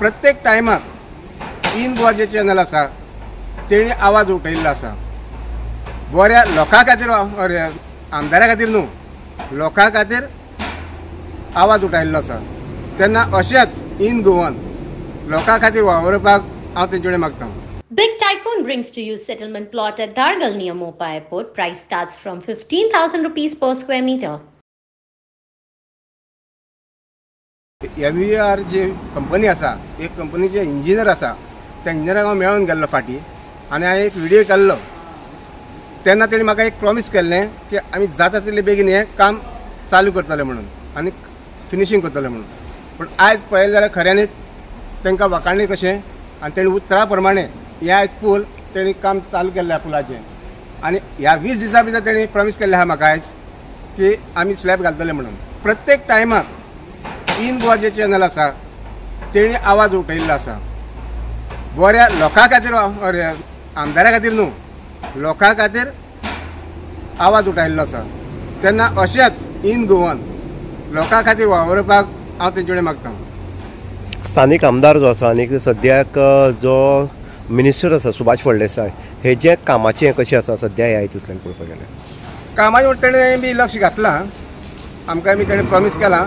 प्रत्येक टायमाक इन गोवा जे चॅनल आसा तेणी आवाज उठयल्लो आसा। बऱ्या लोकां खातीर आमदारा खातीर न्हू, लोकां खातीर आवाज उठयल्लो आसा। तेन्ना अशेंच इन गोवन लोकां खातीर वावरपाक हांव तेंचे कडेन मागतां। Big Tycoon brings to you settlement plot at Dargal near Mopa Airport. Price starts from 15,000 rupees per square meter. MVR G company आसा, एक कंपनीचे इंजिनियर आसा, त्या इंजिनियराक हांव मेळून गेल्लो फाटीं आनी हांवें एक व्हिडियो केल्लो। तेन्ना तेणी म्हाका एक प्रॉमिस केल्लें की आमी जाता तितले बेगीन हें काम चालू करतले म्हणून आनी फिनिशींग करतले म्हणून। पूण आयज पळयलें जाल्यार खऱ्यांनीच तांकां वाकाणलें कशें आनी तेणी उतरा प्रमाणे हे आयज पूल तेणी काम चालू केल्लें पुलाचें आनी ह्या 20 दिसां भितर तेणी प्रॉमिस केल्लें आहा म्हाका आयज की आमी स्लॅब घालतले म्हणून। प्रत्येक टायमाक इन गोवा जे चॅनल आसा तेणी आवाज उठयल्लो आसा। बऱ्या लोकां खातीर आमदारा खातीर न्हू, लोकां खातीर आवाज उठयल्लो आसा। तेन्ना अशेंच इन गोवन लोकां खातीर वावरपाक हांव तेंचे कडेन मागतां। स्थानीक आमदार जो आसा आनी सद्याक जो मिनिस्टर आसा सुभाष फळदेसाय हेजे कामाचें कशें आसा सद्या ह्या हितूंतल्यान पळोवपाक गेल्यार? कामाचेर तेणें बी लक्ष घातलां। आमकां बी तेणें प्रॉमिस केलां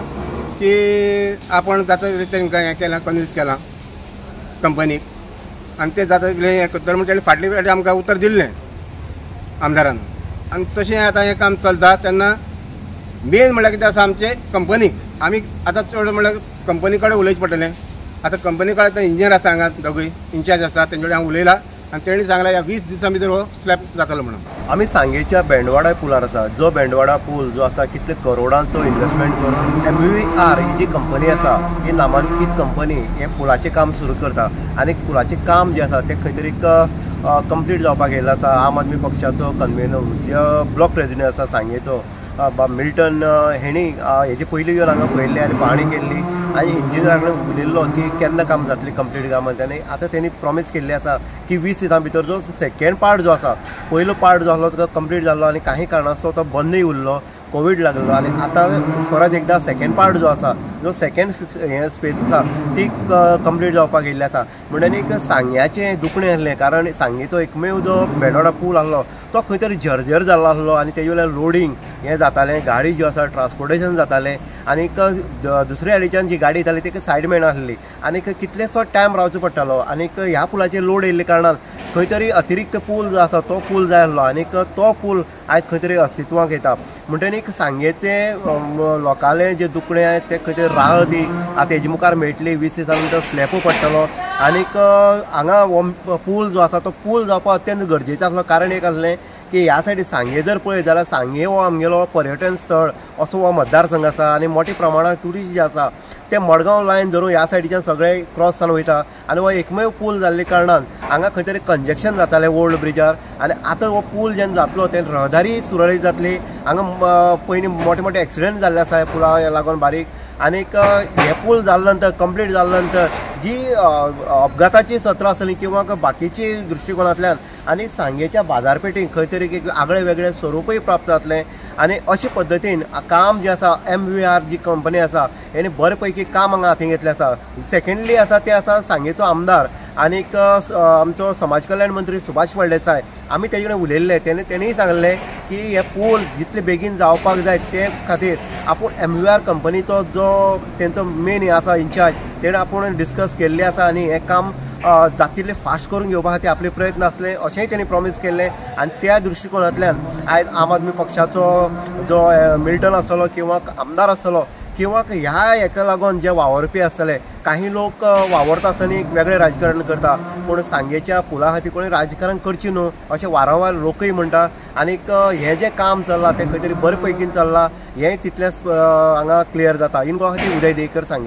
की आपण जाता तितलें तांकां हें केलां, कन्विन्स केलां कंपनीक आनी तें जाता तितलें हें करतले म्हण तेणें फाटले फाटीं आमकां उतर दिल्लें आमदारान। आनी तशें आतां हें काम चलता तेन्ना मेन म्हळ्यार कितें आसा आमचे कंपनीक आमी आतां चड म्हळ्यार कंपनी कडेन उलयचें पडटलें। आतां कंपनी कडेन आतां इंजिनियर आसा हांगा दोगूय इन्चार्ज आसा तेंचे कडेन हांव उलयलां आनी तेणी सांगलां ह्या 20 दिसां भितर हो स्लॅब जातलो म्हणून। आमी सांगेच्या बेंडवाडा पुलार आसा, जो बेंडवाडा पूल जो आसा कितले करोडांचो इन्वेस्टमेंट करून MVR ही जी कंपनी आसा ही नामांकीत कंपनी हे पुलाचें काम सुरू करता आनी पुलाचें काम जें आसा तें खंय तरी कंप्लीट जावपाक येयल्लो आसा। आम आदमी पक्षाचो कन्वेनर जो ब्लॉक प्रेजिडेंट आसा सांगेचो मिल्टन हेणी हेजे पयलीं येवन हांगा पळयल्लें आनी पाहणी केल्ली आनी इंजिनियरा कडेन उलयल्लो की केन्ना काम जातलें कंप्लीट काम आनी आतां तेणी प्रॉमिस केल्ली आसा की 20 दिसां भितर जो सेकंड पार्ट जो आसा, पयलो पार्ट जो आसलो तो कंप्लीट जाल्लो आनी काही कारणास्तव तो बंदूय उरलो, कोवीड लागलो आनी आतां परत एकदां सेकंड पार्ट जो आसा, जो सेकंड हें स्पेस आसा ती कंप्लीट जावपाक येयल्ली आसा। म्हणून एक सांग्याचें दुखणें आसलें, कारण सांगेचो एकमेव जो बेंडवाडा पूल आसलो तो खंय तरी झरझर जाल्लो आसलो आनी तेजे वयल्यान लोडिंग हें जातालें, गाडी ज्यो आसा ट्रान्सपोर्टेशन जातालें आनीक दुसऱ्या सायडीच्यान जी गाडी येताली ती सायड मेळ नासली आनीक कितलेसो टायम रावचो पडटालो आनीक ह्या पुलाचेर लोड येयल्ल्या कारणान खंय तरी अतिरिक्त पूल जो आसा तो पूल जाय आसलो आनीक तो पूल आयज खंय तरी अस्तित्वाक येता। म्हणटकीर सांगेचें लोकांलें जें दुखणें आसा तें खंय तरी राह ती आतां हेजे मुखार मेळटली। 20 दिसां भितर स्लॅबूय पडटलो आनीक हांगा हो पूल जो आसा तो पूल जावपाक अत्यंत गरजेचो आसलो। कारण एक आसलें की ह्या सायडीक सांगे जर पळयत जाल्यार सांगे हो आमगेलो पर्यटन स्थळ असो हो मतदारसंघ आसा आनी मोठ्या प्रमाणात ट्युरिस्ट जे आसा ते मडगांव लायन धरून ह्या सायडीच्यान सगळे क्रॉस जावन वयता आनी हो एकमेव पूल जाल्ल्या कारणान हांगा खंय तरी कंजेक्शन जातालें ओल्ड ब्रिजार आनी आतां हो पूल जेन्ना जातलो तेन्ना रहदारी सुरळीत जातली। हांगा पयलीं मोठे मोठे एक्सिडेंट जाल्ले आसा पुला लागून बारीक आनीक हे पूल जाल्ले नंतर कंप्लीट जाल्ले नंतर जी अपघाताची सत्रां आसलीं किंवा बाकीची दृश्टिकोनांतल्यान आनी सांगेच्या बाजारपेठेक खंय तरी एक आगळे वेगळे स्वरूपय प्राप्त जातलें आनी अशे पद्दतीन काम जें आसा MVR जी कंपनी आसा हेणे बरे पैकी काम हांगा हातीन घेतलें आसा। सेकंडली आसा ते आसा सांगेचो आमदार आनीक आमचो समाज कल्याण मंत्री सुभाष फळदेसाय आमी तेजे कडेन उलयल्ले तेणेंय सांगलें की हे पूल जितले बेगीन जावपाक जाय ते खातीर आपूण MVR कंपनीचो जो तेंचो मेन हें आसा इन्चार्ज तेणें आपूण डिस्कस केल्लें आसा आनी हें काम जाता तितलें फास्ट करून घेवपा खातीर आपले प्रयत्न आसले अशेंय तेणी प्रॉमिस केल्लें। आनी त्या दृश्टिकोनांतल्यान आयज आम आदमी पक्षाचो जो मिल्टन आसतलो किंवा आमदार आसतलो किंवा ह्या हेका लागून जे वावरपी आसतले काही लोक वावरता आसतना एक वेगळें राजकारण करता पूण सांगेच्या पुला खातीर कोणी राजकारण करची न्हू अशें वारंवार लोकय म्हणटा आनीक हें जें काम चल्लां तें खंय तरी बरे पैकीन चल्लां हेंय तितलेंच हांगा क्लियर जाता। इन गोवा खातीर उदय देयकर सांगे।